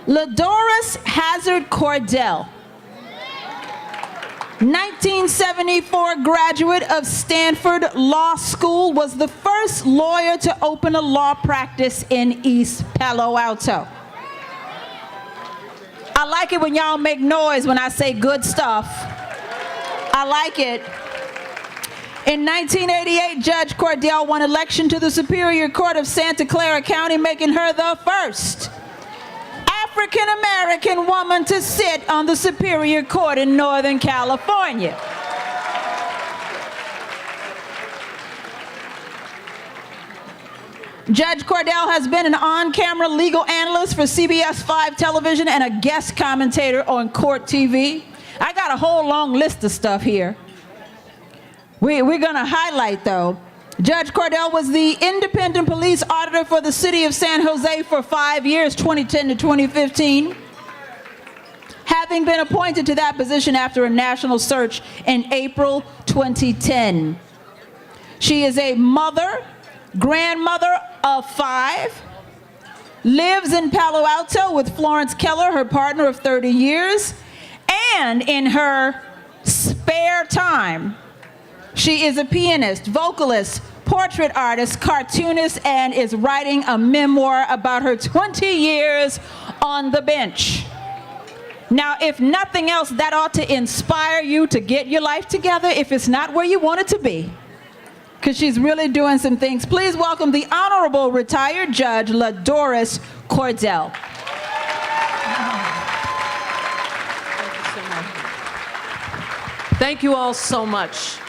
LaDoris Hazard Cordell, 1974 graduate of Stanford Law School, was the first lawyer to open a law practice in East Palo Alto. I like it when y'all make noise when I say good stuff. I like it. In 1988, Judge Cordell won election to the Superior Court of Santa Clara County, making her the first African-American woman to sit on the Superior Court in Northern California. Judge Cordell has been an on-camera legal analyst for CBS 5 television and a guest commentator on Court TV. I got a whole long list of stuff here. We're going to highlight, though. Judge Cordell was the independent police auditor for the city of San Jose for 5 years, 2010 to 2015, having been appointed to that position after a national search in April 2010. She is a mother, grandmother of 5, lives in Palo Alto with Florence Keller, her partner of 30 years, and in her spare time, she is a pianist, vocalist, portrait artist, cartoonist, and is writing a memoir about her 20 years on the bench. Now, if nothing else, that ought to inspire you to get your life together if it's not where you want it to be, because she's really doing some things. Please welcome the Honorable Retired Judge LaDoris Cordell. Thank you all so much.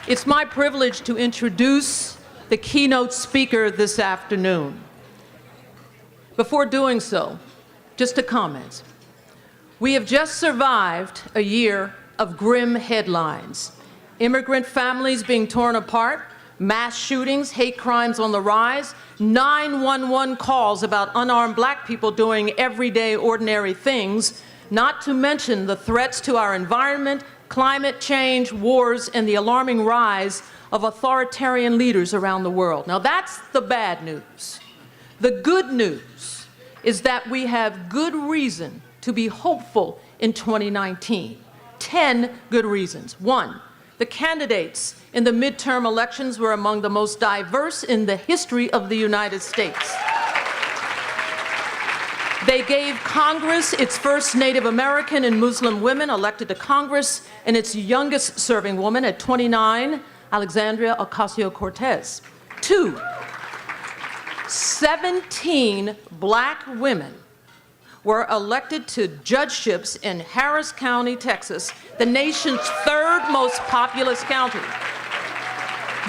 It's my privilege to introduce the keynote speaker this afternoon. Before doing so, just a comment. We have just survived a year of grim headlines. Immigrant families being torn apart, mass shootings, hate crimes on the rise, 911 calls about unarmed black people doing everyday ordinary things, not to mention the threats to our environment, climate change, wars, and the alarming rise of authoritarian leaders around the world. Now that's the bad news. The good news is that we have good reason to be hopeful in 2019. 10 good reasons. 1, the candidates in the midterm elections were among the most diverse in the history of the United States. They gave Congress its first Native American and Muslim women elected to Congress and its youngest serving woman at 29, Alexandria Ocasio-Cortez. 2, 17 black women were elected to judgeships in Harris County, Texas, the nation's 3rd most populous county.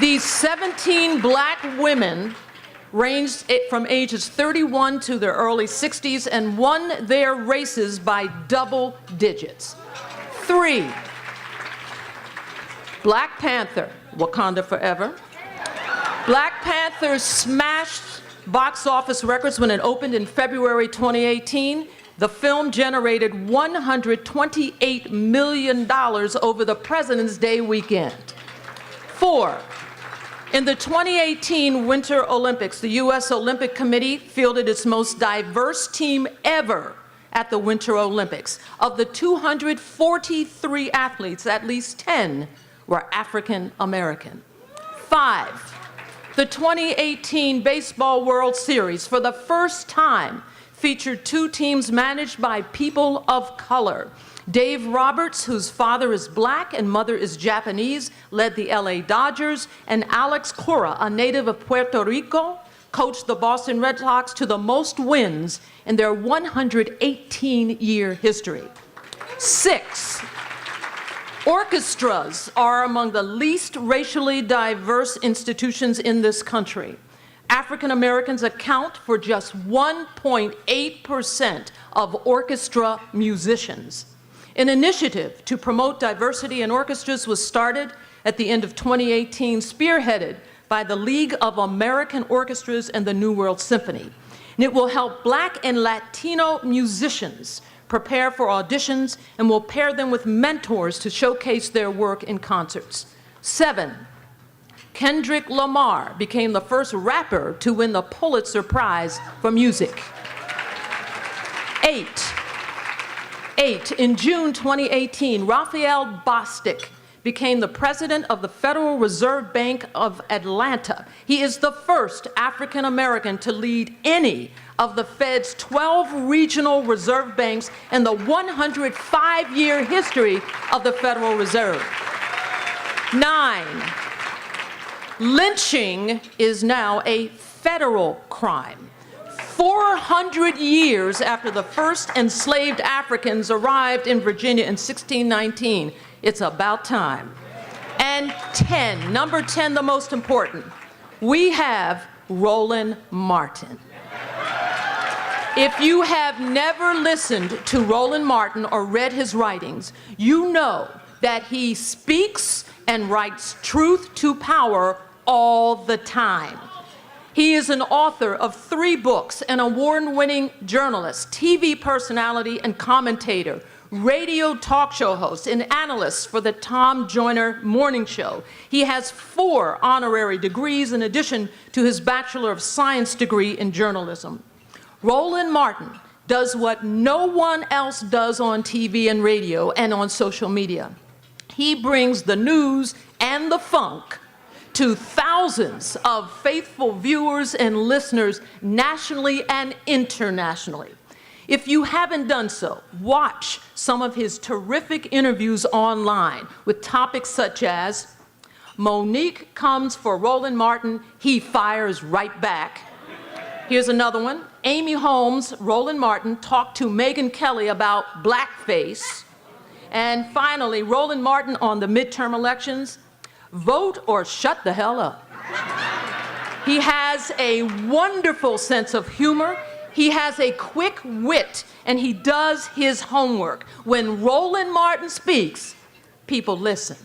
These 17 black women ranged from ages 31 to their early 60s and won their races by double digits. 3, Black Panther, Wakanda Forever. Black Panther smashed box office records when it opened in February 2018. The film generated $128 million over the President's Day weekend. 4, in the 2018 Winter Olympics, the U.S. Olympic Committee fielded its most diverse team ever at the Winter Olympics. Of the 243 athletes, at least 10 were African American. 5, the 2018 Baseball World Series, for the first time, featured 2 teams managed by people of color. Dave Roberts, whose father is black and mother is Japanese, led the LA Dodgers, and Alex Cora, a native of Puerto Rico, coached the Boston Red Sox to the most wins in their 118-year history. 6, orchestras are among the least racially diverse institutions in this country. African Americans account for just 1.8% of orchestra musicians. An initiative to promote diversity in orchestras was started at the end of 2018, spearheaded by the League of American Orchestras and the New World Symphony. And it will help Black and Latino musicians prepare for auditions and will pair them with mentors to showcase their work in concerts. 7, Kendrick Lamar became the first rapper to win the Pulitzer Prize for music. In June 2018, Raphael Bostic became the president of the Federal Reserve Bank of Atlanta. He is the first African American to lead any of the Fed's 12 regional reserve banks in the 105-year history of the Federal Reserve. 9, lynching is now a federal crime. 400 years after the first enslaved Africans arrived in Virginia in 1619, it's about time. And 10, number 10, the most important, we have Roland Martin. If you have never listened to Roland Martin or read his writings, you know that he speaks and writes truth to power all the time. He is an author of 3 books, an award-winning journalist, TV personality and commentator, radio talk show host, and analyst for the Tom Joyner Morning Show. He has 4 honorary degrees in addition to his Bachelor of Science degree in journalism. Roland Martin does what no one else does on TV and radio and on social media. He brings the news and the funk to thousands of faithful viewers and listeners nationally and internationally. If you haven't done so, watch some of his terrific interviews online with topics such as, Monique comes for Roland Martin, he fires right back. Here's another one. Amy Holmes, Roland Martin talked to Megyn Kelly about blackface. And finally, Roland Martin on the midterm elections, vote or shut the hell up. He has a wonderful sense of humor. He has a quick wit, and he does his homework. When Roland Martin speaks, people listen.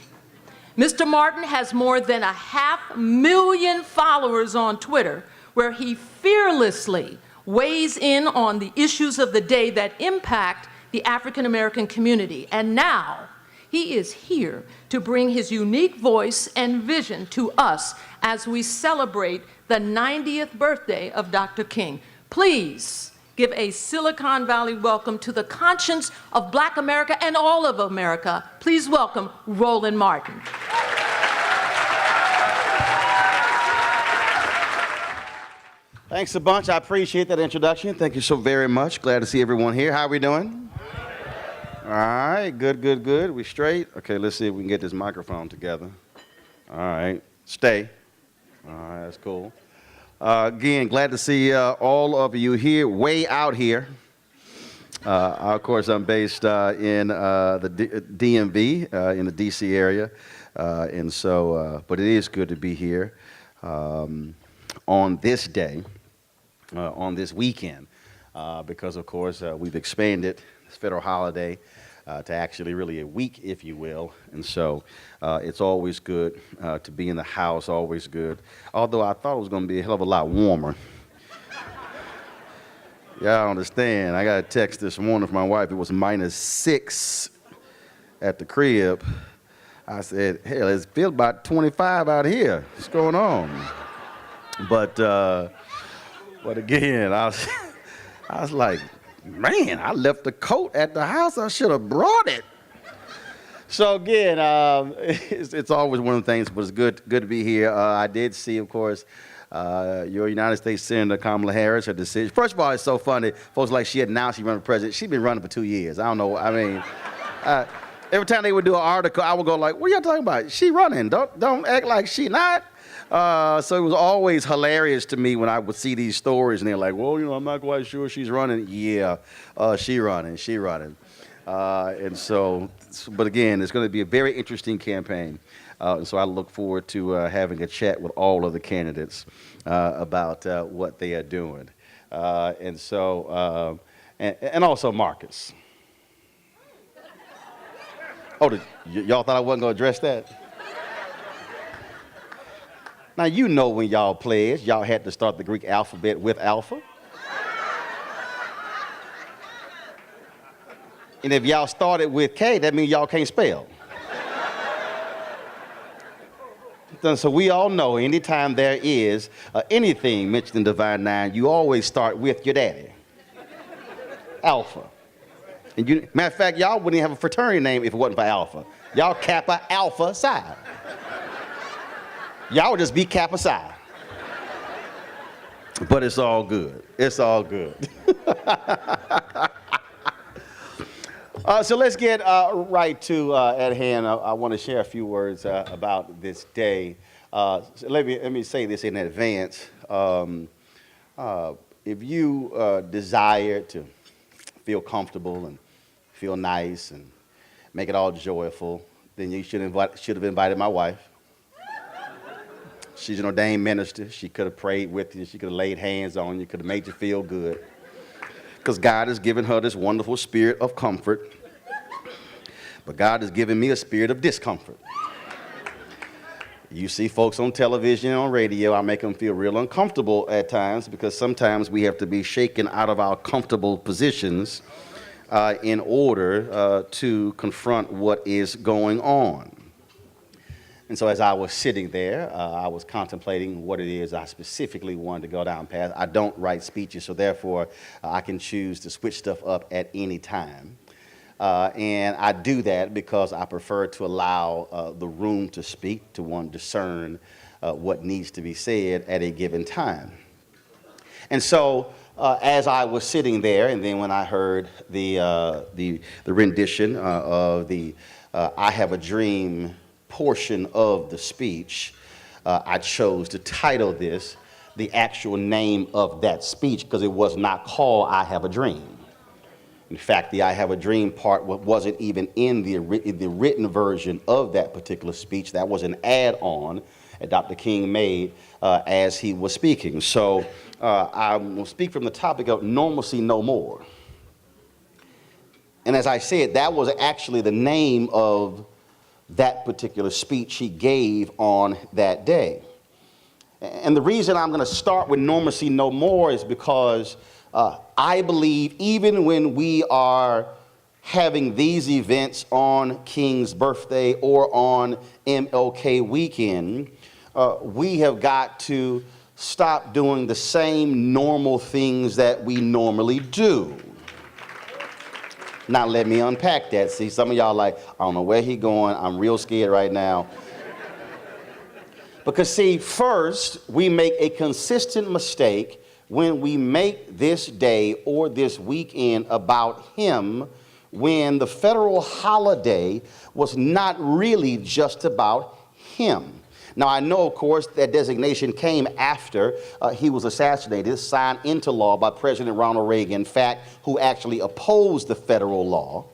Mr. Martin has more than 500,000 followers on Twitter, where he fearlessly weighs in on the issues of the day that impact the African American community. And now, he is here to bring his unique voice and vision to us as we celebrate the 90th birthday of Dr. King. Please give a Silicon Valley welcome to the conscience of Black America and all of America. Please welcome Roland Martin. Thanks a bunch. I appreciate that introduction. Thank you so very much. Glad to see everyone here. How are we doing? All right, good. We straight? Okay, let's see if we can get this microphone together. All right, stay. All right, that's cool. Again, glad to see all of you here, way out here. Of course, I'm based in the DMV, in the DC area. And so, but it is good to be here on this day, on this weekend, because of course we've expanded this federal holiday to actually really a week, if you will. And so it's always good to be in the house, always good. Although I thought it was going to be a hell of a lot warmer. Yeah, I understand. I got a text this morning from my wife. It was -6 at the crib. I said, hell, it feels about 25 out here. What's going on? But again, I was like, man, I left the coat at the house. I should have brought it. So again, it's always one of the things, but it's good to be here. I did see, of course, your United States Senator Kamala Harris, her decision. First of all, it's so funny. Folks like she announced she running for president. She's been running for 2 years. I don't know. I mean, every time they would do an article, I would go like, what are y'all talking about? She running. Don't act like she not. So it was always hilarious to me when I would see these stories and they're like, well, you know, I'm not quite sure she's running. Yeah, she running. And so, but again, it's going to be a very interesting campaign. And so I look forward to having a chat with all of the candidates about what they are doing. And so, and also Marcus. Oh, y'all thought I wasn't going to address that? Now, you know when y'all pledged, y'all had to start the Greek alphabet with alpha. And if y'all started with K, that means y'all can't spell. So we all know anytime there is anything mentioned in Divine Nine, you always start with your daddy. Alpha. And matter of fact, y'all wouldn't even have a fraternity name if it wasn't for Alpha. Y'all Kappa Alpha Psi. Y'all would just be Kappa Psi. But it's all good. It's all good. So let's get right to at hand. I want to share a few words about this day. So let me say this in advance. If you desire to feel comfortable and feel nice and make it all joyful, then you should have invited my wife. She's an ordained minister. She could have prayed with you. She could have laid hands on you. Could have made you feel good. Because God has given her this wonderful spirit of comfort. But God has given me a spirit of discomfort. You see folks on television and on radio, I make them feel real uncomfortable at times because sometimes we have to be shaken out of our comfortable positions in order to confront what is going on. And so as I was sitting there, I was contemplating what it is I specifically wanted to go down past. I don't write speeches, so therefore I can choose to switch stuff up at any time. And I do that because I prefer to allow the room to speak, to discern what needs to be said at a given time. And so as I was sitting there, and then when I heard the rendition of the I Have a Dream portion of the speech, I chose to title this the actual name of that speech because it was not called I Have a Dream. In fact, the I Have a Dream part wasn't even in the written version of that particular speech. That was an add-on that Dr. King made as he was speaking. So I will speak from the topic of normalcy no more. And as I said, that was actually the name of that particular speech he gave on that day. And the reason I'm going to start with normalcy no more is because I believe even when we are having these events on King's birthday or on MLK weekend, we have got to stop doing the same normal things that we normally do. Now let me unpack that. See, some of y'all like, I don't know where he going. I'm real scared right now. Because see, first, we make a consistent mistake when we make this day or this weekend about him when the federal holiday was not really just about him. Now, I know, of course, that designation came after he was assassinated, signed into law by President Ronald Reagan, in fact, who actually opposed the federal law.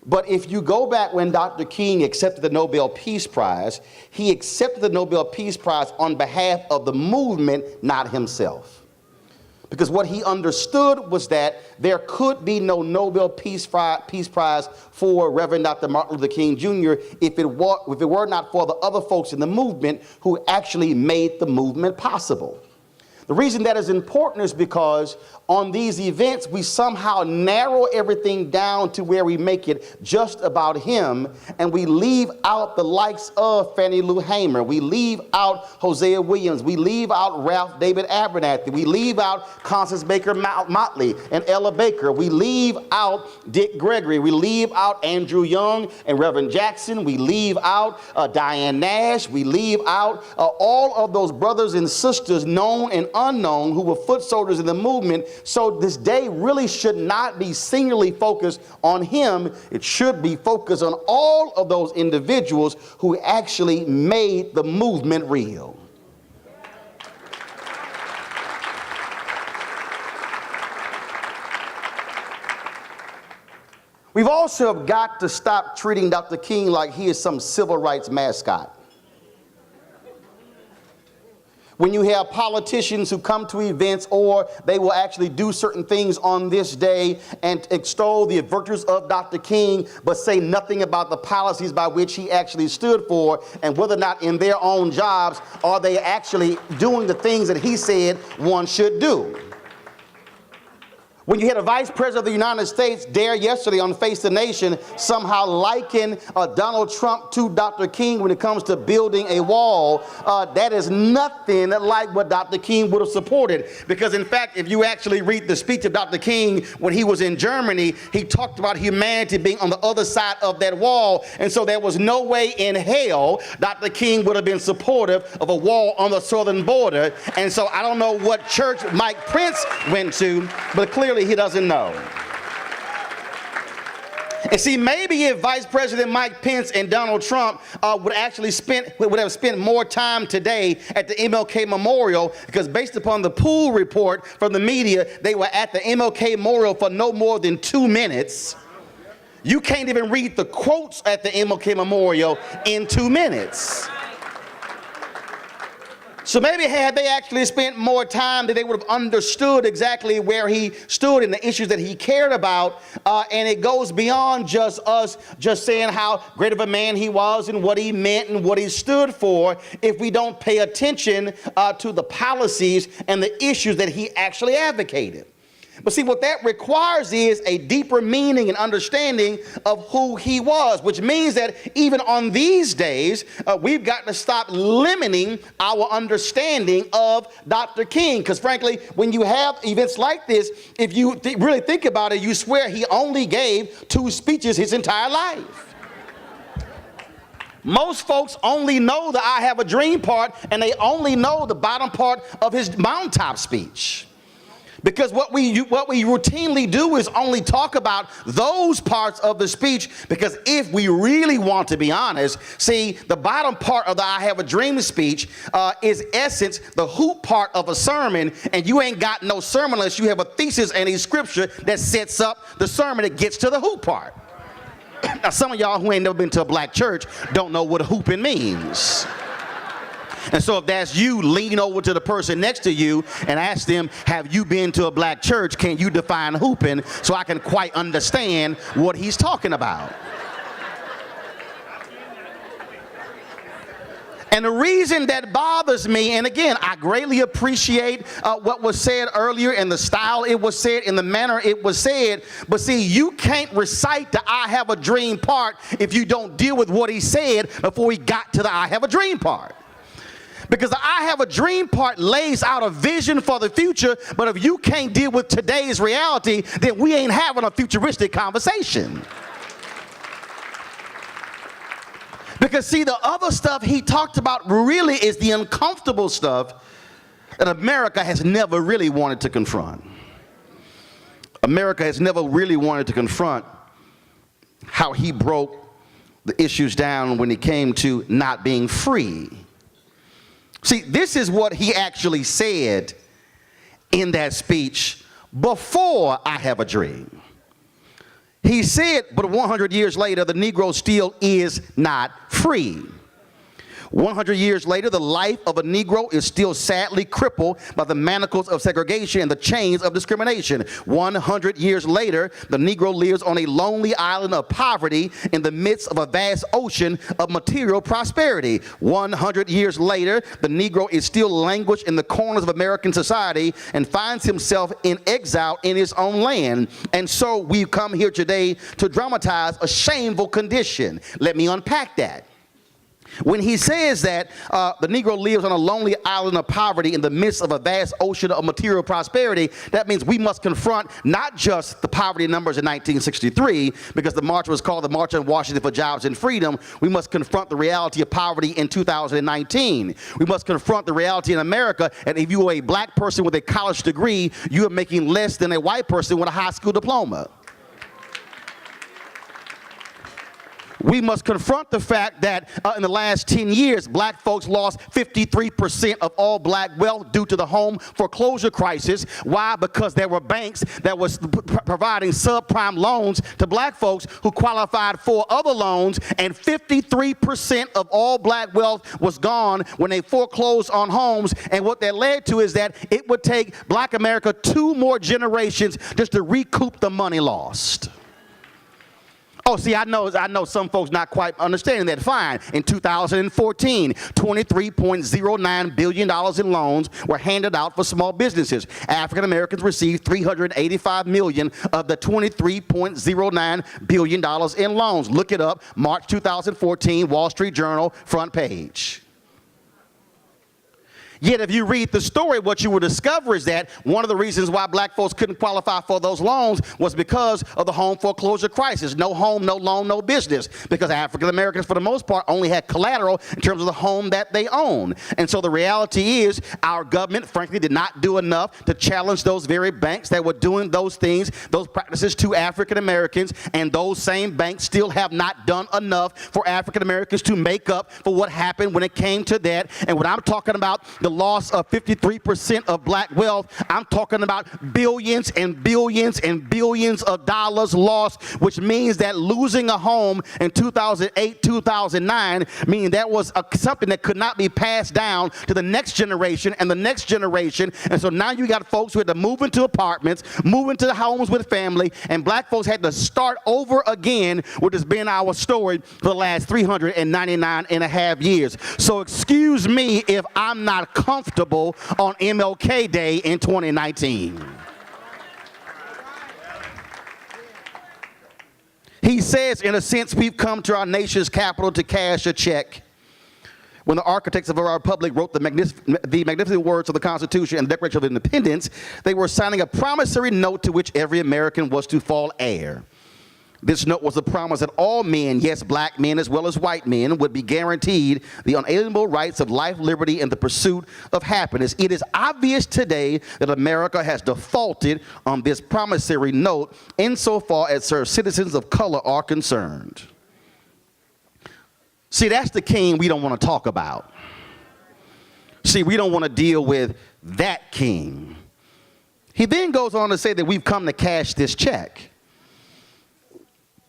But if you go back when Dr. King accepted the Nobel Peace Prize, he accepted the Nobel Peace Prize on behalf of the movement, not himself. Because what he understood was that there could be no Nobel Peace Prize for Reverend Dr. Martin Luther King Jr. if it were not for the other folks in the movement who actually made the movement possible. The reason that is important is because on these events, we somehow narrow everything down to where we make it just about him, and we leave out the likes of Fannie Lou Hamer. We leave out Hosea Williams. We leave out Ralph David Abernathy. We leave out Constance Baker Motley and Ella Baker. We leave out Dick Gregory. We leave out Andrew Young and Reverend Jackson. We leave out Diane Nash. We leave out all of those brothers and sisters, known and unknown, who were foot soldiers in the movement. So this day really should not be singularly focused on him. It should be focused on all of those individuals who actually made the movement real. We've also got to stop treating Dr. King like he is some civil rights mascot. When you have politicians who come to events or they will actually do certain things on this day and extol the virtues of Dr. King, but say nothing about the policies by which he actually stood for and whether or not in their own jobs are they actually doing the things that he said one should do. When you had a vice president of the United States dare yesterday on Face the Nation somehow liken Donald Trump to Dr. King when it comes to building a wall, that is nothing like what Dr. King would have supported. Because in fact, if you actually read the speech of Dr. King when he was in Germany, he talked about humanity being on the other side of that wall. And so there was no way in hell Dr. King would have been supportive of a wall on the southern border. And so I don't know what church Mike Pence went to, but clearly he doesn't know. And see, maybe if Vice President Mike Pence and Donald Trump would have spent more time today at the MLK Memorial, because based upon the pool report from the media, they were at the MLK Memorial for no more than 2 minutes. You can't even read the quotes at the MLK Memorial in 2 minutes. So maybe had they actually spent more time, that they would have understood exactly where he stood and the issues that he cared about. And it goes beyond just us just saying how great of a man he was and what he meant and what he stood for, if we don't pay attention to the policies and the issues that he actually advocated. But see, what that requires is a deeper meaning and understanding of who he was, which means that even on these days, we've got to stop limiting our understanding of Dr. King. Because frankly, when you have events like this, if you really think about it, you swear he only gave 2 speeches his entire life. Most folks only know the I Have a Dream part, and they only know the bottom part of his mountaintop speech. Because what we routinely do is only talk about those parts of the speech, because if we really want to be honest, see, the bottom part of the I Have a Dream speech is essence the hoop part of a sermon, and you ain't got no sermon unless you have a thesis and a scripture that sets up the sermon that gets to the hoop part. Now, some of y'all who ain't never been to a black church don't know what hooping means. And so if that's you, lean over to the person next to you and ask them, have you been to a black church? Can you define hooping so I can quite understand what he's talking about? And the reason that bothers me, and again, I greatly appreciate what was said earlier and the style it was said, in the manner it was said, but see, you can't recite the I Have a Dream part if you don't deal with what he said before he got to the I Have a Dream part. Because the I Have a Dream part lays out a vision for the future, but if you can't deal with today's reality, then we ain't having a futuristic conversation. Because see, the other stuff he talked about really is the uncomfortable stuff that America has never really wanted to confront. America has never really wanted to confront how he broke the issues down when it came to not being free. See, this is what he actually said in that speech before I Have a Dream. He said, but 100 years later, the Negro still is not free. 100 years later, the life of a Negro is still sadly crippled by the manacles of segregation and the chains of discrimination. 100 years later, the Negro lives on a lonely island of poverty in the midst of a vast ocean of material prosperity. 100 years later, the Negro is still languished in the corners of American society and finds himself in exile in his own land. And so we've come here today to dramatize a shameful condition. Let me unpack that. When he says that the Negro lives on a lonely island of poverty in the midst of a vast ocean of material prosperity, that means we must confront not just the poverty numbers in 1963, because the march was called the March on Washington for Jobs and Freedom. We must confront the reality of poverty in 2019. We must confront the reality in America, and if you are a black person with a college degree, you are making less than a white person with a high school diploma. We must confront the fact that in the last 10 years, black folks lost 53% of all black wealth due to the home foreclosure crisis. Why? Because there were banks that was providing subprime loans to black folks who qualified for other loans, and 53% of all black wealth was gone when they foreclosed on homes. And what that led to is that it would take black America 2 more generations just to recoup the money lost. Oh, see, I know some folks not quite understanding that. Fine. In 2014, $23.09 billion in loans were handed out for small businesses. African Americans received $385 million of the $23.09 billion in loans. Look it up, March 2014, Wall Street Journal, front page. Yet if you read the story, what you will discover is that one of the reasons why black folks couldn't qualify for those loans was because of the home foreclosure crisis. No home, no loan, no business. Because African Americans, for the most part, only had collateral in terms of the home that they own. And so the reality is our government, frankly, did not do enough to challenge those very banks that were doing those things, those practices to African Americans. And those same banks still have not done enough for African Americans to make up for what happened when it came to that. And when I'm talking about the loss of 53% of black wealth, I'm talking about billions and billions and billions of dollars lost, which means that losing a home in 2008, 2009, meaning that was something that could not be passed down to the next generation and the next generation. And so now you got folks who had to move into apartments, move into homes with family, and black folks had to start over again, which has been our story for the last 399 and a half years. So excuse me if I'm not comfortable on MLK Day in 2019. He says, in a sense, we've come to our nation's capital to cash a check. When the architects of our republic wrote the magnificent words of the Constitution and the Declaration of Independence, they were signing a promissory note to which every American was to fall heir. This note was a promise that all men, yes, black men as well as white men, would be guaranteed the unalienable rights of life, liberty, and the pursuit of happiness. It is obvious today that America has defaulted on this promissory note insofar as her citizens of color are concerned. See, that's the king we don't want to talk about. See, we don't want to deal with that king. He then goes on to say that we've come to cash this check.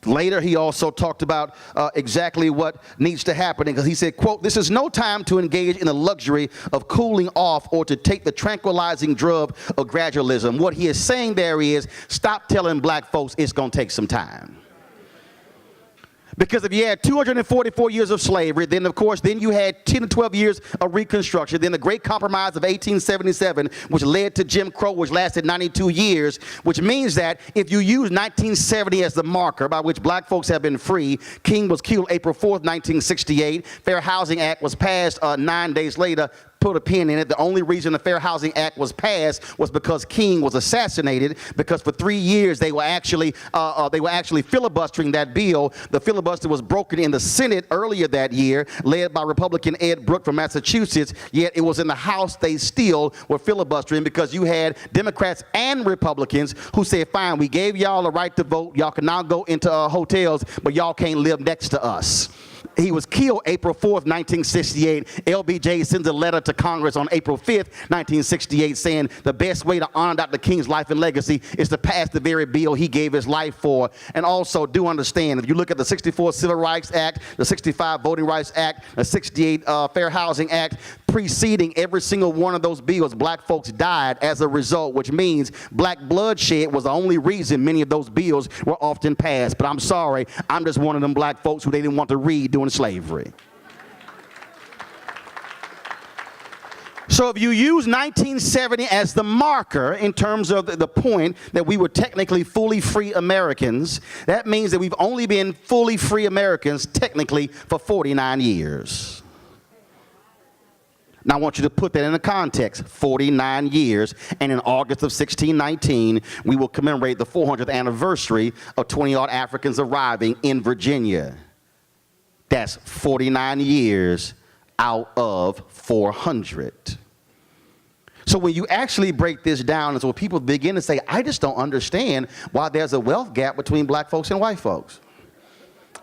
Later, he also talked about exactly what needs to happen, because he said, quote, "This is no time to engage in the luxury of cooling off or to take the tranquilizing drug of gradualism." What he is saying there is, stop telling black folks it's going to take some time. Because if you had 244 years of slavery, then of course, then you had 10 to 12 years of Reconstruction, then the Great Compromise of 1877, which led to Jim Crow, which lasted 92 years, which means that if you use 1970 as the marker by which black folks have been free, King was killed April 4th, 1968, Fair Housing Act was passed 9 days later, put a pin in it. The only reason the Fair Housing Act was passed was because King was assassinated, because for 3 years they were actually filibustering that bill. The filibuster was broken in the Senate earlier that year, led by Republican Ed Brooke from Massachusetts, yet it was in the House they still were filibustering, because you had Democrats and Republicans who said, fine, we gave y'all the right to vote, y'all can now go into hotels, but y'all can't live next to us. He was killed April 4th, 1968. LBJ sends a letter to Congress on April 5th, 1968, saying the best way to honor Dr. King's life and legacy is to pass the very bill he gave his life for. And also do understand, if you look at the 64 Civil Rights Act, the 65 Voting Rights Act, the 68 Fair Housing Act, preceding every single one of those bills, black folks died as a result, which means black bloodshed was the only reason many of those bills were often passed. But I'm sorry, I'm just one of them black folks who they didn't want to read during slavery. So if you use 1970 as the marker in terms of the point that we were technically fully free Americans, that means that we've only been fully free Americans technically for 49 years. Now I want you to put that in a context, 49 years, and in August of 1619, we will commemorate the 400th anniversary of 20-odd Africans arriving in Virginia. That's 49 years out of 400. So when you actually break this down, and so people begin to say, I just don't understand why there's a wealth gap between black folks and white folks.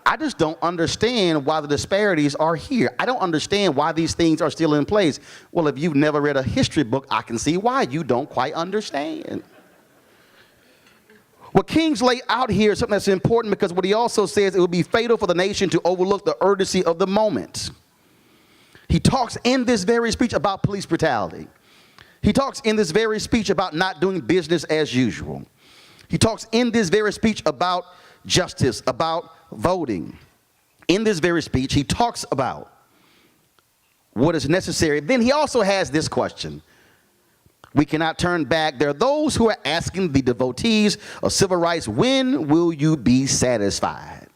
I just don't understand why the disparities are here. I don't understand why these things are still in place. Well, if you've never read a history book, I can see why you don't quite understand. What King's lay out here is something that's important, because what he also says, it would be fatal for the nation to overlook the urgency of the moment. He talks in this very speech about police brutality. He talks in this very speech about not doing business as usual. He talks in this very speech about justice, about voting. In this very speech, he talks about what is necessary. Then he also has this question. We cannot turn back. There are those who are asking the devotees of civil rights, when will you be satisfied?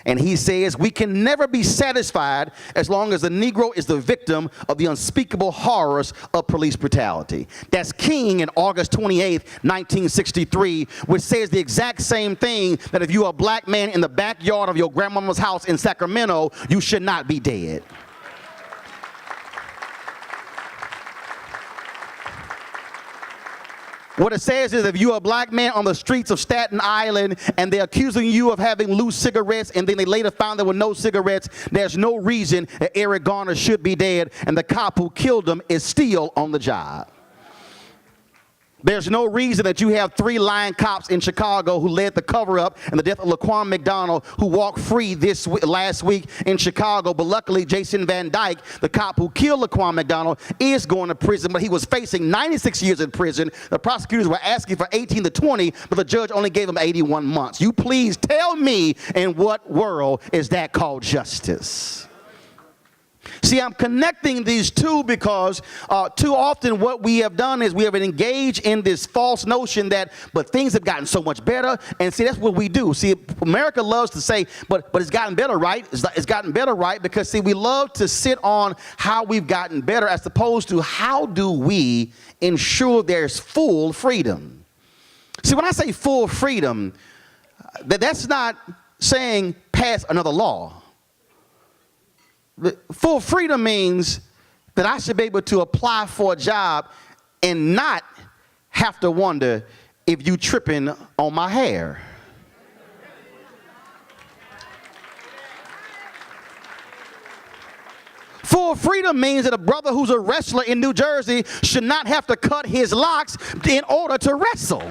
And he says, we can never be satisfied as long as the Negro is the victim of the unspeakable horrors of police brutality. That's King in August 28th, 1963, which says the exact same thing, that if you're a black man in the backyard of your grandmama's house in Sacramento, you should not be dead. What it says is, if you're a black man on the streets of Staten Island and they're accusing you of having loose cigarettes, and then they later found there were no cigarettes, there's no reason that Eric Garner should be dead, and the cop who killed him is still on the job. There's no reason that you have 3 lying cops in Chicago who led the cover-up and the death of Laquan McDonald, who walked free last week in Chicago. But luckily, Jason Van Dyke, the cop who killed Laquan McDonald, is going to prison, but he was facing 96 years in prison. The prosecutors were asking for 18 to 20, but the judge only gave him 81 months. You please tell me, in what world is that called justice? See, I'm connecting these two because too often what we have done is we have engaged in this false notion that, but things have gotten so much better. And see, that's what we do. See, America loves to say, but it's gotten better, right? It's gotten better, right? Because, see, we love to sit on how we've gotten better as opposed to how do we ensure there's full freedom. See, when I say full freedom, that's not saying pass another law. Full freedom means that I should be able to apply for a job and not have to wonder if you tripping on my hair. Full freedom means that a brother who's a wrestler in New Jersey should not have to cut his locks in order to wrestle.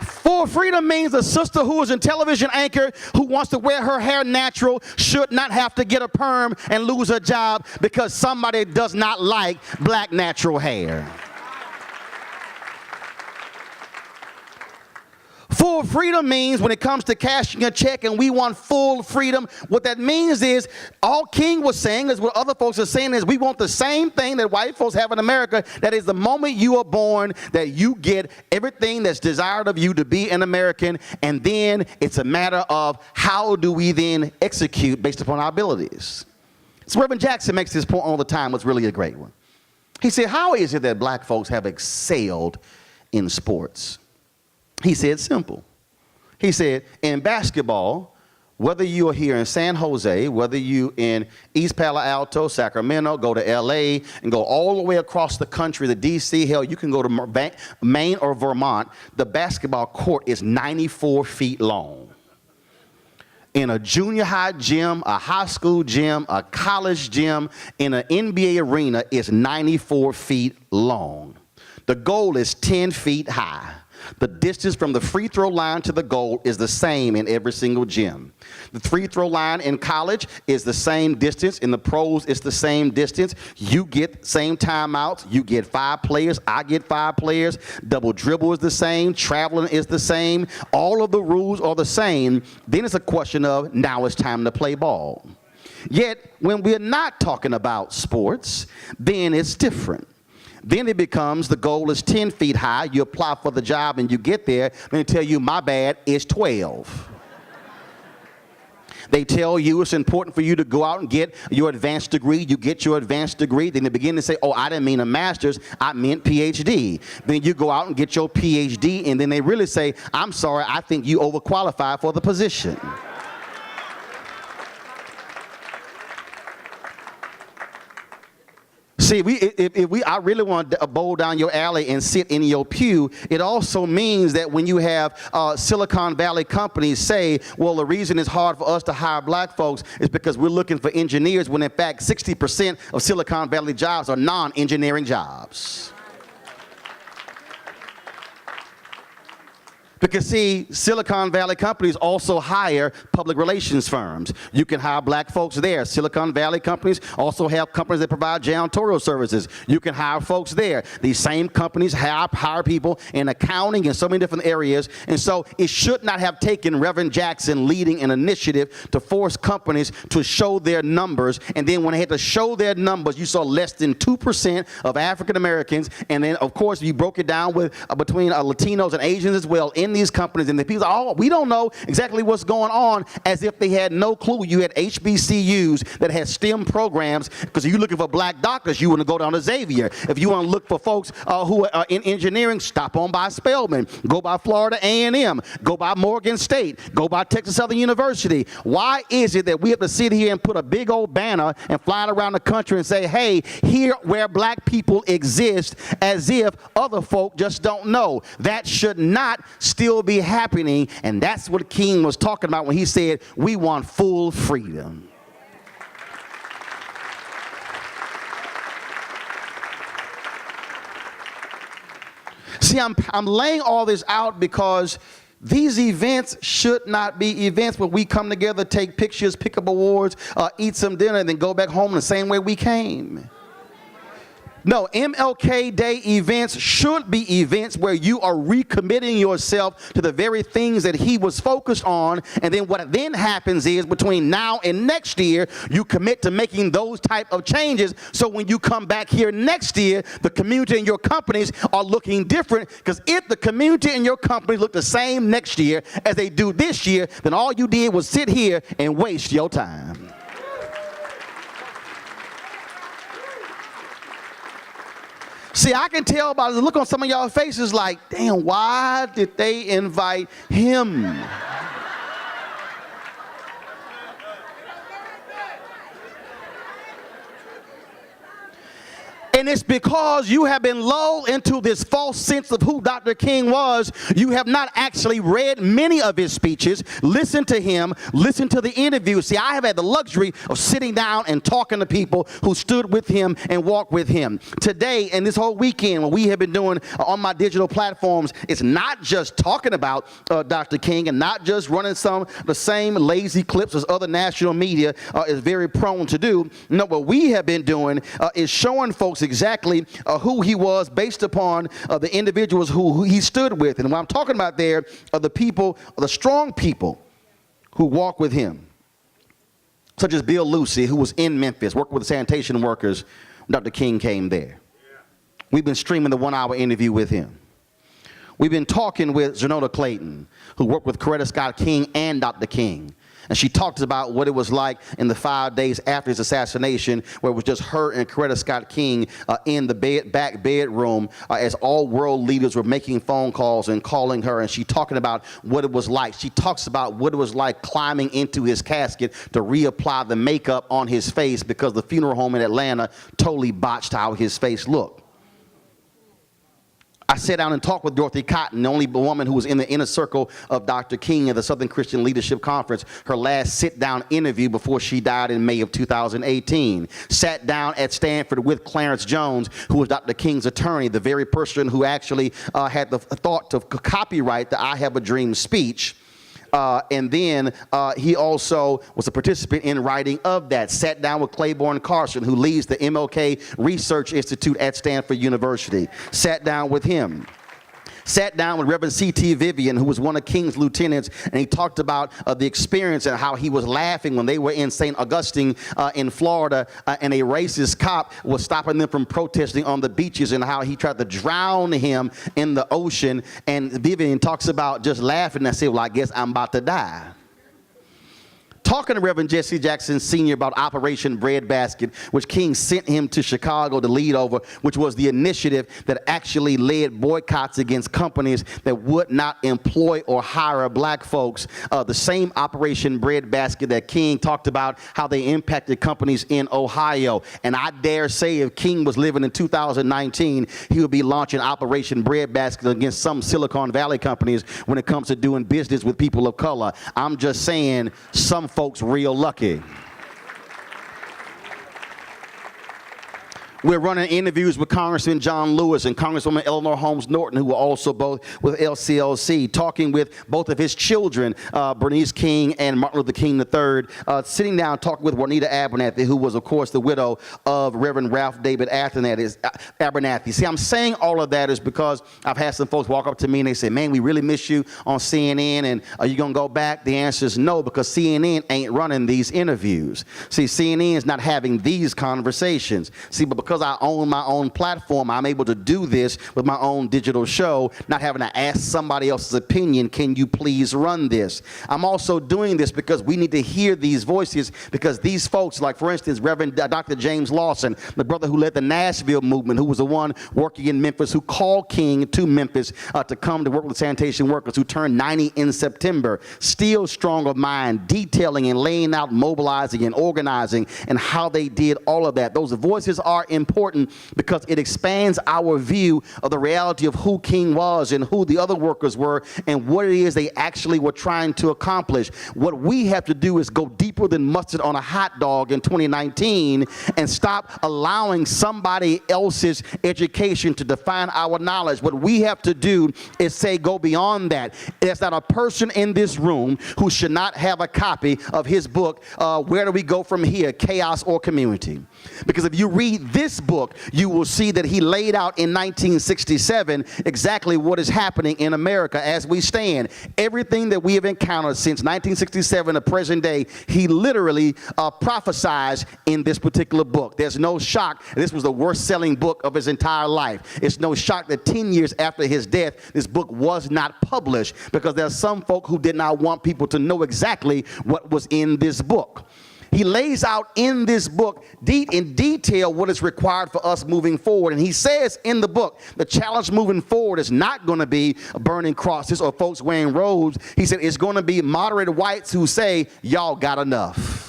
Full freedom means a sister who is a television anchor who wants to wear her hair natural should not have to get a perm and lose her job because somebody does not like black natural hair. Full freedom means when it comes to cashing a check and we want full freedom, what that means is, all King was saying is what other folks are saying is, we want the same thing that white folks have in America. That is, the moment you are born, that you get everything that's desired of you to be an American, and then it's a matter of how do we then execute based upon our abilities. So Reverend Jackson makes this point all the time. It's really a great one. He said, how is it that black folks have excelled in sports? He said simple. He said, in basketball, whether you are here in San Jose, whether you in East Palo Alto, Sacramento, go to LA, and go all the way across the country to DC, hell, you can go to Maine or Vermont, the basketball court is 94 feet long. In a junior high gym, a high school gym, a college gym, in an NBA arena, it's 94 feet long. The goal is 10 feet high. The distance from the free throw line to the goal is the same in every single gym. The free throw line in college is the same distance. In the pros, it's the same distance. You get same timeouts. You get 5 players. I get 5 players. Double dribble is the same. Traveling is the same. All of the rules are the same. Then it's a question of, now it's time to play ball. Yet, when we're not talking about sports, then it's different. Then it becomes the goal is 10 feet high. You apply for the job and you get there. They tell you, my bad, it's 12. They tell you it's important for you to go out and get your advanced degree. You get your advanced degree. Then they begin to say, oh, I didn't mean a master's. I meant PhD. Then you go out and get your PhD. And then they really say, I'm sorry, I think you overqualified for the position. See, I really want to bowl down your alley and sit in your pew. It also means that when you have Silicon Valley companies say, well, the reason it's hard for us to hire black folks is because we're looking for engineers, when in fact 60% of Silicon Valley jobs are non-engineering jobs. Because see, Silicon Valley companies also hire public relations firms. You can hire black folks there. Silicon Valley companies also have companies that provide janitorial services. You can hire folks there. These same companies hire people in accounting and so many different areas. And so it should not have taken Reverend Jackson leading an initiative to force companies to show their numbers. And then when they had to show their numbers, you saw less than 2% of African Americans. And then, of course, you broke it down with between Latinos and Asians as well in these companies. And the people, oh, we don't know exactly what's going on, as if they had no clue. You had HBCUs that had STEM programs, because if you're looking for black doctors, you want to go down to Xavier. If you want to look for folks who are in engineering, stop on by Spelman, go by Florida A&M, go by Morgan State, go by Texas Southern University. Why is it that we have to sit here and put a big old banner and fly it around the country and say, hey, here where black people exist, as if other folk just don't know? That should not still be happening, and that's what King was talking about when he said we want full freedom. See, I'm laying all this out because these events should not be events where we come together, take pictures, pick up awards, eat some dinner, and then go back home the same way we came. No, MLK Day events should be events where you are recommitting yourself to the very things that he was focused on. And then what then happens is between now and next year, you commit to making those type of changes. So when you come back here next year, the community and your companies are looking different. Because if the community and your companies look the same next year as they do this year, then all you did was sit here and waste your time. See, I can tell by the look on some of y'all faces like, damn, why did they invite him? And it's because you have been lulled into this false sense of who Dr. King was. You have not actually read many of his speeches, listened to him, listened to the interviews. See, I have had the luxury of sitting down and talking to people who stood with him and walked with him. Today and this whole weekend, what we have been doing on my digital platforms, it's not just talking about Dr. King and not just running some of the same lazy clips as other national media is very prone to do. No, what we have been doing is showing folks exactly who he was based upon the individuals who he stood with. And what I'm talking about there are the people, the strong people who walk with him, such as Bill Lucy, who was in Memphis, worked with the sanitation workers when Dr. King came there. We've been streaming the 1-hour interview with him. We've been talking with Zernota Clayton, who worked with Coretta Scott King and Dr. King. And she talked about what it was like in the 5 days after his assassination, where it was just her and Coretta Scott King in the back bedroom as all world leaders were making phone calls and calling her. And she talking about what it was like. She talks about what it was like climbing into his casket to reapply the makeup on his face because the funeral home in Atlanta totally botched how his face looked. I sat down and talked with Dorothy Cotton, the only woman who was in the inner circle of Dr. King at the Southern Christian Leadership Conference, her last sit-down interview before she died in May of 2018. Sat down at Stanford with Clarence Jones, who was Dr. King's attorney, the very person who actually had the thought to copyright the I Have a Dream speech. And then he also was a participant in writing of that. Sat down with Claiborne Carson, who leads the MLK Research Institute at Stanford University. Sat down with him. Sat down with Reverend C.T. Vivian, who was one of King's lieutenants, and he talked about the experience and how he was laughing when they were in St. Augustine in Florida, and a racist cop was stopping them from protesting on the beaches, and how he tried to drown him in the ocean. And Vivian talks about just laughing and said, well, I guess I'm about to die. Talking to Reverend Jesse Jackson Sr. about Operation Breadbasket, which King sent him to Chicago to lead over, which was the initiative that actually led boycotts against companies that would not employ or hire black folks. The same Operation Breadbasket that King talked about, how they impacted companies in Ohio. And I dare say if King was living in 2019, he would be launching Operation Breadbasket against some Silicon Valley companies when it comes to doing business with people of color. I'm just saying, some folks real lucky. We're running interviews with Congressman John Lewis and Congresswoman Eleanor Holmes Norton, who were also both with LCLC, talking with both of his children, Bernice King and Martin Luther King III, sitting down talking with Juanita Abernathy, who was, of course, the widow of Reverend Ralph David Abernathy. See, I'm saying all of that is because I've had some folks walk up to me and they say, man, we really miss you on CNN, and are you going to go back? The answer is no, because CNN ain't running these interviews. See, CNN is not having these conversations. See, but because I own my own platform, I'm able to do this with my own digital show, not having to ask somebody else's opinion, can you please run this? I'm also doing this because we need to hear these voices, because these folks, like for instance, Reverend Dr. James Lawson, the brother who led the Nashville movement, who was the one working in Memphis, who called King to Memphis to come to work with sanitation workers, who turned 90 in September, still strong of mind, detailing and laying out, mobilizing and organizing, and how they did all of that. Those voices are important because it expands our view of the reality of who King was and who the other workers were and what it is they actually were trying to accomplish. What we have to do is go deeper than mustard on a hot dog in 2019 and stop allowing somebody else's education to define our knowledge. What we have to do is say, go beyond that. There's not a person in this room who should not have a copy of his book, Where Do We Go From Here, Chaos or Community? Because if you read this book, you will see that he laid out in 1967 exactly what is happening in America as we stand. Everything that we have encountered since 1967 to present day, he literally prophesied in this particular book. There's no shock. This was the worst selling book of his entire life. It's no shock that 10 years after his death, this book was not published, because there are some folk who did not want people to know exactly what was in this book. He lays out in this book in detail what is required for us moving forward. And he says in the book, the challenge moving forward is not going to be burning crosses or folks wearing robes. He said it's going to be moderate whites who say, y'all got enough.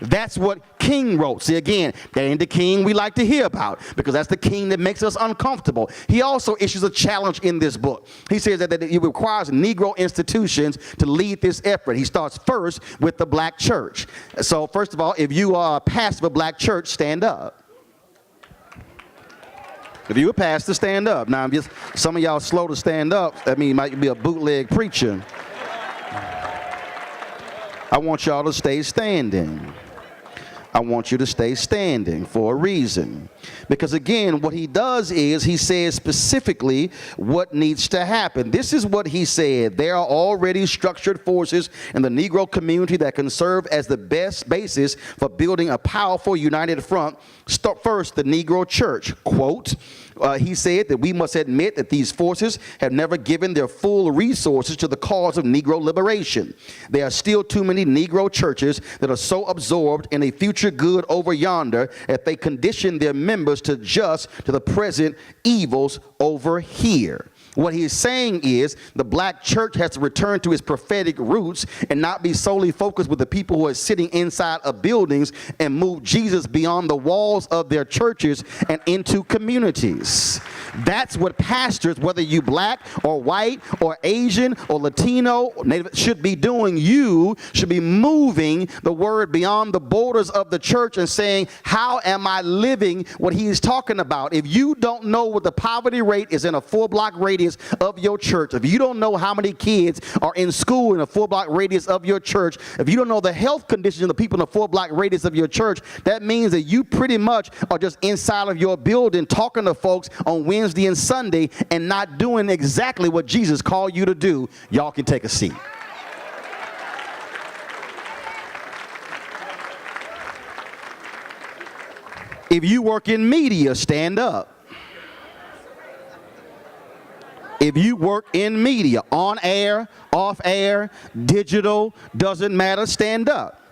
That's what King wrote. See, again, that ain't the King we like to hear about, because that's the King that makes us uncomfortable. He also issues a challenge in this book. He says that it requires Negro institutions to lead this effort. He starts first with the black church. So first of all, if you are a pastor of a black church, stand up. If you're a pastor, stand up. Now, some of y'all slow to stand up. I mean, you might be a bootleg preacher. I want y'all to stay standing. I want you to stay standing for a reason. Because again, what he does is he says specifically what needs to happen. This is what he said. There are already structured forces in the Negro community that can serve as the best basis for building a powerful united front. First, the Negro church. Quote, he said that we must admit that these forces have never given their full resources to the cause of Negro liberation. There are still too many Negro churches that are so absorbed in a future good over yonder that they condition their members to adjust to the present evils over here. What he's saying is the black church has to return to its prophetic roots and not be solely focused with the people who are sitting inside of buildings, and move Jesus beyond the walls of their churches and into communities. That's what pastors, whether you black or white or Asian or Latino or Native, should be doing. You should be moving the word beyond the borders of the church and saying, how am I living what he's talking about? If you don't know what the poverty rate is in a 4-block radius of your church, if you don't know how many kids are in school in a 4-block radius of your church, if you don't know the health conditions of the people in a 4-block radius of your church, that means that you pretty much are just inside of your building talking to folks on Wednesday and Sunday and not doing exactly what Jesus called you to do. Y'all can take a seat. If you work in media, stand up. If you work in media, on air, off air, digital, doesn't matter, stand up.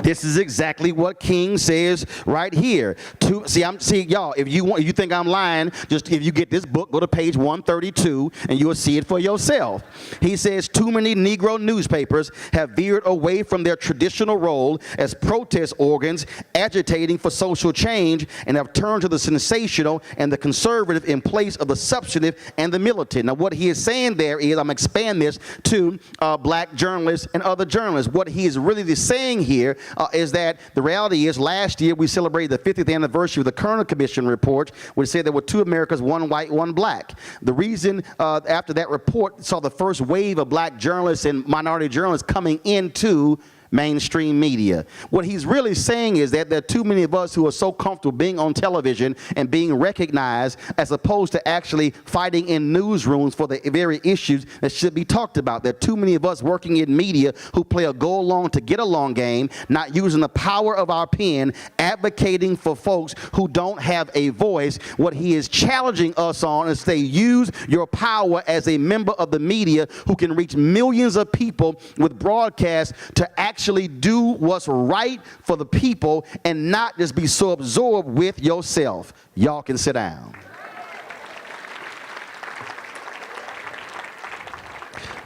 This is exactly what King says right here. Y'all, if you think I'm lying, just if you get this book, go to page 132 and you'll see it for yourself. He says too many Negro newspapers have veered away from their traditional role as protest organs agitating for social change, and have turned to the sensational and the conservative in place of the substantive and the militant. Now what he is saying there is, I'm expanding this to black journalists and other journalists. What he is really saying here is that the reality is last year we celebrated the 50th anniversary of the Kerner Commission report, which said there were 2 Americas, 1 white, 1 black. The reason after that report saw the first wave of black journalists and minority journalists coming into mainstream media. What he's really saying is that there are too many of us who are so comfortable being on television and being recognized as opposed to actually fighting in newsrooms for the very issues that should be talked about. There are too many of us working in media who play a go along to get along game, not using the power of our pen, advocating for folks who don't have a voice. What he is challenging us on is to use your power as a member of the media who can reach millions of people with broadcasts to actually do what's right for the people and not just be so absorbed with yourself. Y'all can sit down.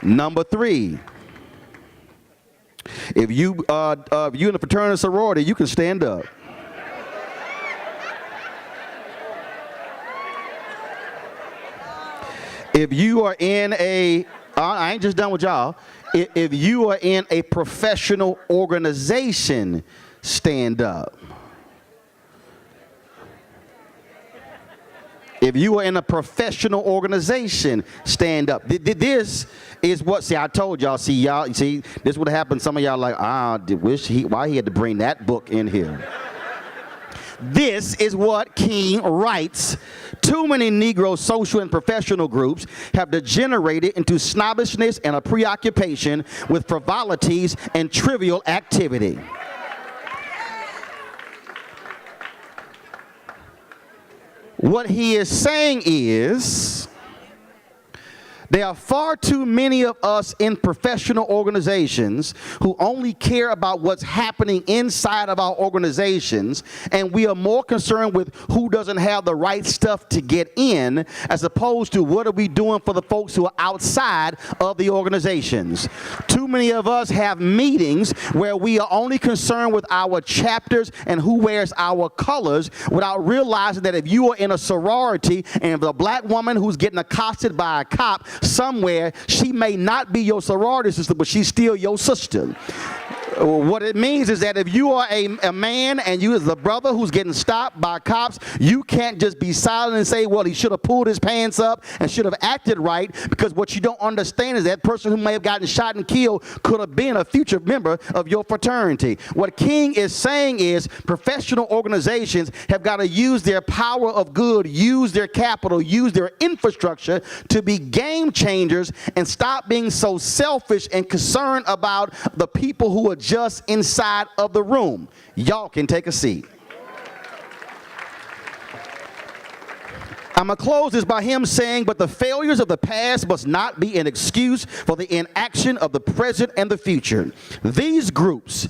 Number 3, if you in a fraternity or sorority, you can stand up. If you are in a, I ain't just done with y'all. If you are in a professional organization, stand up. If you are in a professional organization, stand up. This is what, see, I told y'all, see, this would happen. Some of y'all like, why he had to bring that book in here. This is what King writes. Too many Negro social and professional groups have degenerated into snobbishness and a preoccupation with frivolities and trivial activity. What he is saying is, there are far too many of us in professional organizations who only care about what's happening inside of our organizations, and we are more concerned with who doesn't have the right stuff to get in, as opposed to what are we doing for the folks who are outside of the organizations. Too many of us have meetings where we are only concerned with our chapters and who wears our colors, without realizing that if you are in a sorority and if a black woman who's getting accosted by a cop somewhere, she may not be your sorority sister, but she's still your sister. What it means is that if you are a man and you is the brother who's getting stopped by cops, you can't just be silent and say, well, he should have pulled his pants up and should have acted right, because what you don't understand is that person who may have gotten shot and killed could have been a future member of your fraternity. What King is saying is professional organizations have got to use their power of good, use their capital, use their infrastructure to be game changers and stop being so selfish and concerned about the people who are just inside of the room. Y'all can take a seat. I'm going to close this by him saying, but the failures of the past must not be an excuse for the inaction of the present and the future. These groups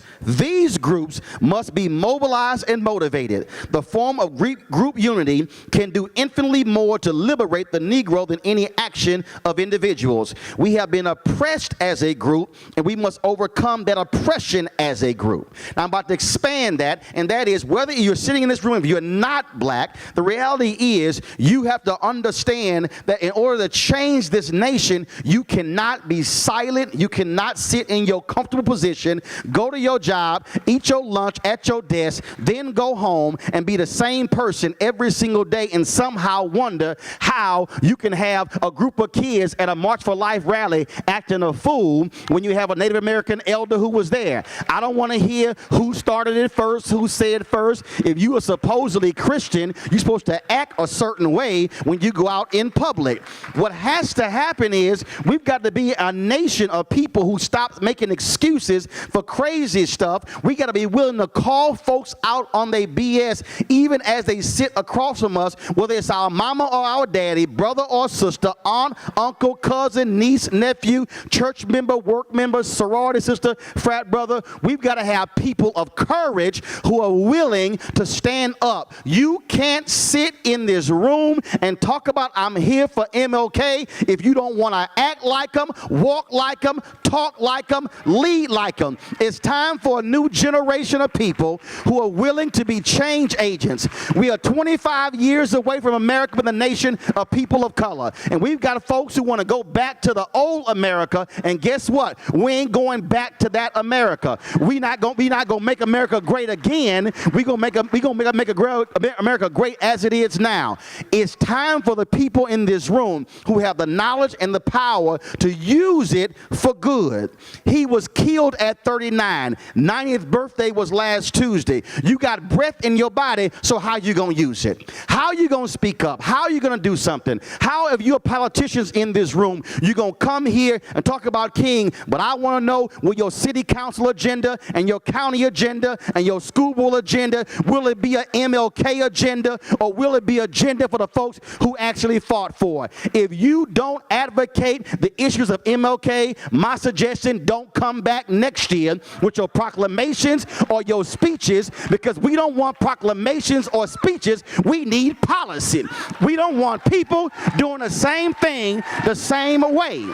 must be mobilized and motivated. The form of group unity can do infinitely more to liberate the Negro than any action of individuals. We have been oppressed as a group, and we must overcome that oppression as a group. Now, I'm about to expand that, and that is, whether you're sitting in this room, if you're not black, the reality is you have to understand that in order to change this nation, you cannot be silent. You cannot sit in your comfortable position, go to your job, eat your lunch at your desk, then go home and be the same person every single day and somehow wonder how you can have a group of kids at a March for Life rally acting a fool when you have a Native American elder who was there. I don't want to hear who started it first, who said first. If you are supposedly Christian, you're supposed to act a certain way when you go out in public. What has to happen is we've got to be a nation of people who stop making excuses for crazy stuff. We got to be willing to call folks out on their BS, even as they sit across from us, whether it's our mama or our daddy, brother or sister, aunt, uncle, cousin, niece, nephew, church member, work member, sorority sister, frat brother. We've got to have people of courage who are willing to stand up. You can't sit in this room room and talk about I'm here for MLK if you don't want to act like him, walk like him, talk like him, lead like him. It's time for a new generation of people who are willing to be change agents. We are 25 years away from America being a nation of people of color. And we've got folks who want to go back to the old America. And guess what? We ain't going back to that America. We not gonna make America great again. We gonna make America great as it is now. It's time for the people in this room who have the knowledge and the power to use it for good. He was killed at 39. 90th birthday was last Tuesday. You got breath in your body, so how you gonna use it? How you gonna speak up? How you gonna do something? How, if you're politicians in this room, you gonna come here and talk about King, but I wanna know, will your city council agenda and your county agenda and your school board agenda, will it be an MLK agenda, or will it be agenda for the folks who actually fought for it? If you don't advocate the issues of MLK, my suggestion, don't come back next year with your proclamations or your speeches, because we don't want proclamations or speeches. We need policy. We don't want people doing the same thing the same way.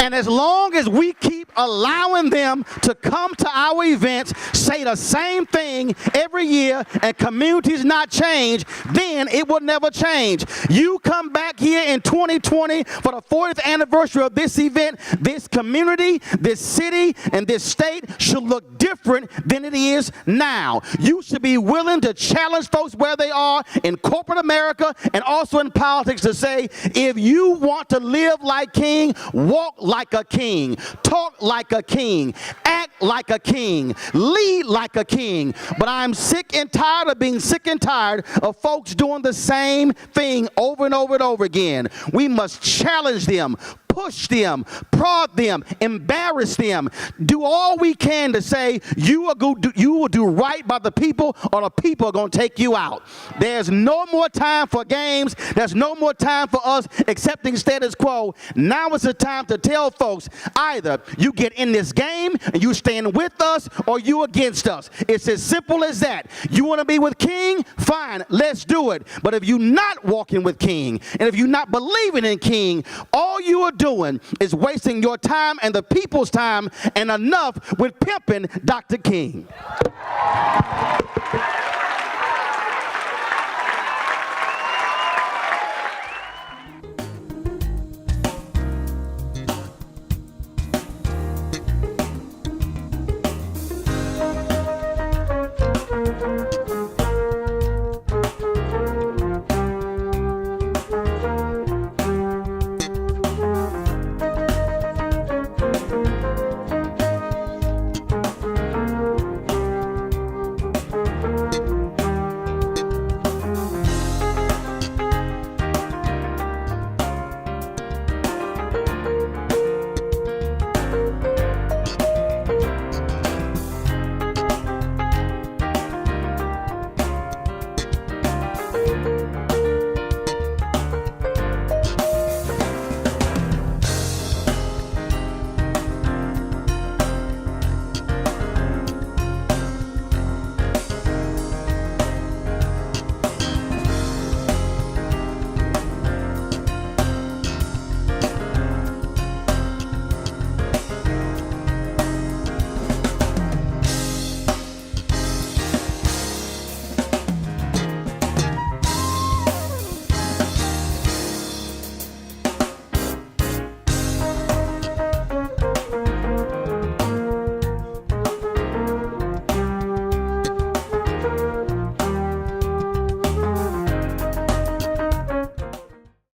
And as long as we keep allowing them to come to our events, say the same thing every year, and communities not change, then it will never change. You come back here in 2020 for the 40th anniversary of this event, this community, this city, and this state should look different than it is now. You should be willing to challenge folks where they are in corporate America and also in politics to say, if you want to live like King, walk like a king, talk like a king, act like a king, lead like a king. But I'm sick and tired of being sick and tired of folks doing the same thing over and over and over again. We must challenge them, push them, prod them, embarrass them, do all we can to say you will do right by the people, or the people are going to take you out. There's no more time for games. There's no more time for us accepting status quo. Now is the time to tell folks, either you get in this game and you stand with us, or you against us. It's as simple as that. You want to be with King? Fine, let's do it. But if you're not walking with King, and if you're not believing in King, all you are doing is wasting your time and the people's time, and enough with pimping Dr. King.